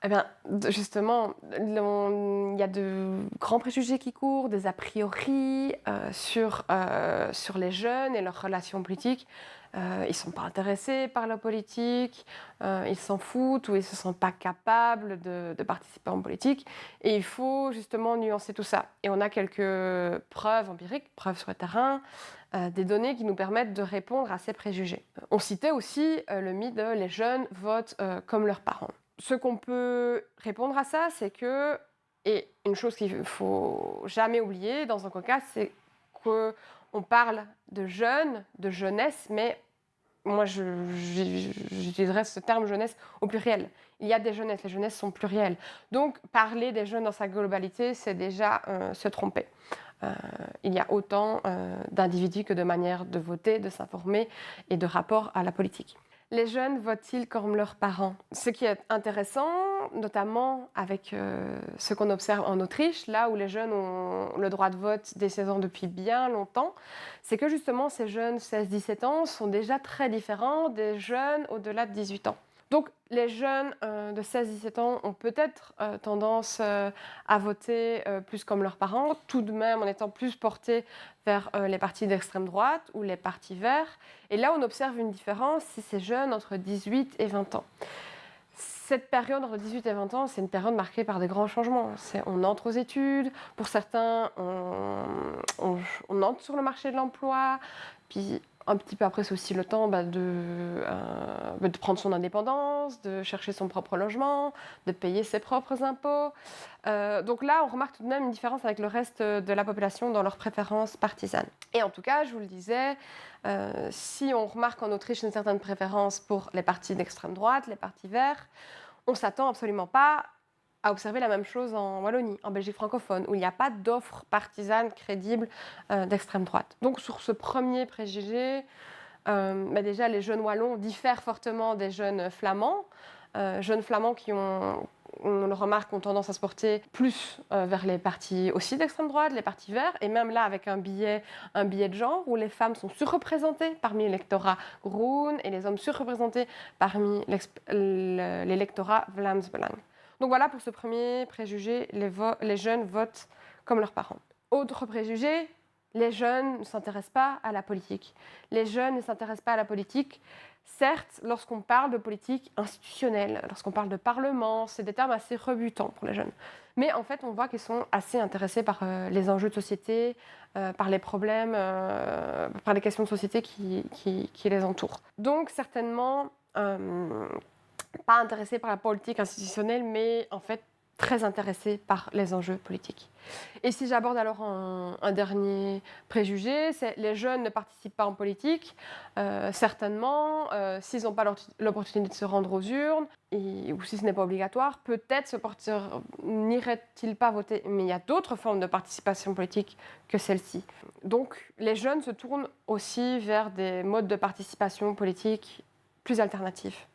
Eh bien, justement, il y a de grands préjugés qui courent, des a priori sur les jeunes et leurs relations politiques. Ils ne sont pas intéressés par la politique, ils s'en foutent ou ils ne se sentent pas capables de participer en politique. Et il faut justement nuancer tout ça. Et on a quelques preuves empiriques, preuves sur le terrain, des données qui nous permettent de répondre à ces préjugés. On citait aussi le mythe de les jeunes votent comme leurs parents. Ce qu'on peut répondre à ça, c'est que, et une chose qu'il ne faut jamais oublier dans un coca, c'est qu'on parle de jeunes, de jeunesse, mais moi j'utiliserais ce terme jeunesse au pluriel. Il y a des jeunesses, les jeunesses sont plurielles. Donc parler des jeunes dans sa globalité, c'est déjà se tromper. Il y a autant d'individus que de manières de voter, de s'informer et de rapports à la politique. Les jeunes votent-ils comme leurs parents? Ce qui est intéressant, notamment avec ce qu'on observe en Autriche, là où les jeunes ont le droit de vote dès 16 ans depuis bien longtemps, c'est que justement ces jeunes 16-17 ans sont déjà très différents des jeunes au-delà de 18 ans. Donc les jeunes de 16-17 ans ont peut-être tendance à voter plus comme leurs parents, tout de même en étant plus portés vers les partis d'extrême droite ou les partis verts. Et là, on observe une différence si ces jeunes entre 18 et 20 ans. Cette période entre 18 et 20 ans, c'est une période marquée par des grands changements. On entre aux études, pour certains, on entre sur le marché de l'emploi, puis un petit peu après, c'est aussi le temps de prendre son indépendance, de chercher son propre logement, de payer ses propres impôts. Donc là, on remarque tout de même une différence avec le reste de la population dans leurs préférences partisanes. Et en tout cas, je vous le disais, si on remarque en Autriche une certaine préférence pour les partis d'extrême droite, les partis verts, on ne s'attend absolument pas à observer la même chose en Wallonie, en Belgique francophone, où il n'y a pas d'offre partisane crédible d'extrême droite. Donc sur ce premier préjugé, déjà les jeunes wallons diffèrent fortement des jeunes flamands. Jeunes flamands qui on le remarque, ont tendance à se porter plus vers les partis aussi d'extrême droite, les partis verts, et même là avec un biais de genre, où les femmes sont surreprésentées parmi l'électorat groen et les hommes surreprésentés parmi l'électorat Vlaams-Belang. Donc voilà pour ce premier préjugé, les jeunes votent comme leurs parents. Autre préjugé, les jeunes ne s'intéressent pas à la politique. Les jeunes ne s'intéressent pas à la politique, certes, lorsqu'on parle de politique institutionnelle, lorsqu'on parle de parlement, c'est des termes assez rebutants pour les jeunes. Mais en fait, on voit qu'ils sont assez intéressés par les enjeux de société, par les problèmes, par les questions de société qui les entourent. Donc certainement, pas intéressés par la politique institutionnelle, mais en fait très intéressés par les enjeux politiques. Et si j'aborde alors un dernier préjugé, c'est les jeunes ne participent pas en politique, certainement, s'ils n'ont pas l'opportunité de se rendre aux urnes, ou si ce n'est pas obligatoire, peut-être n'iraient-ils pas voter. Mais il y a d'autres formes de participation politique que celle-ci. Donc les jeunes se tournent aussi vers des modes de participation politique plus alternatifs.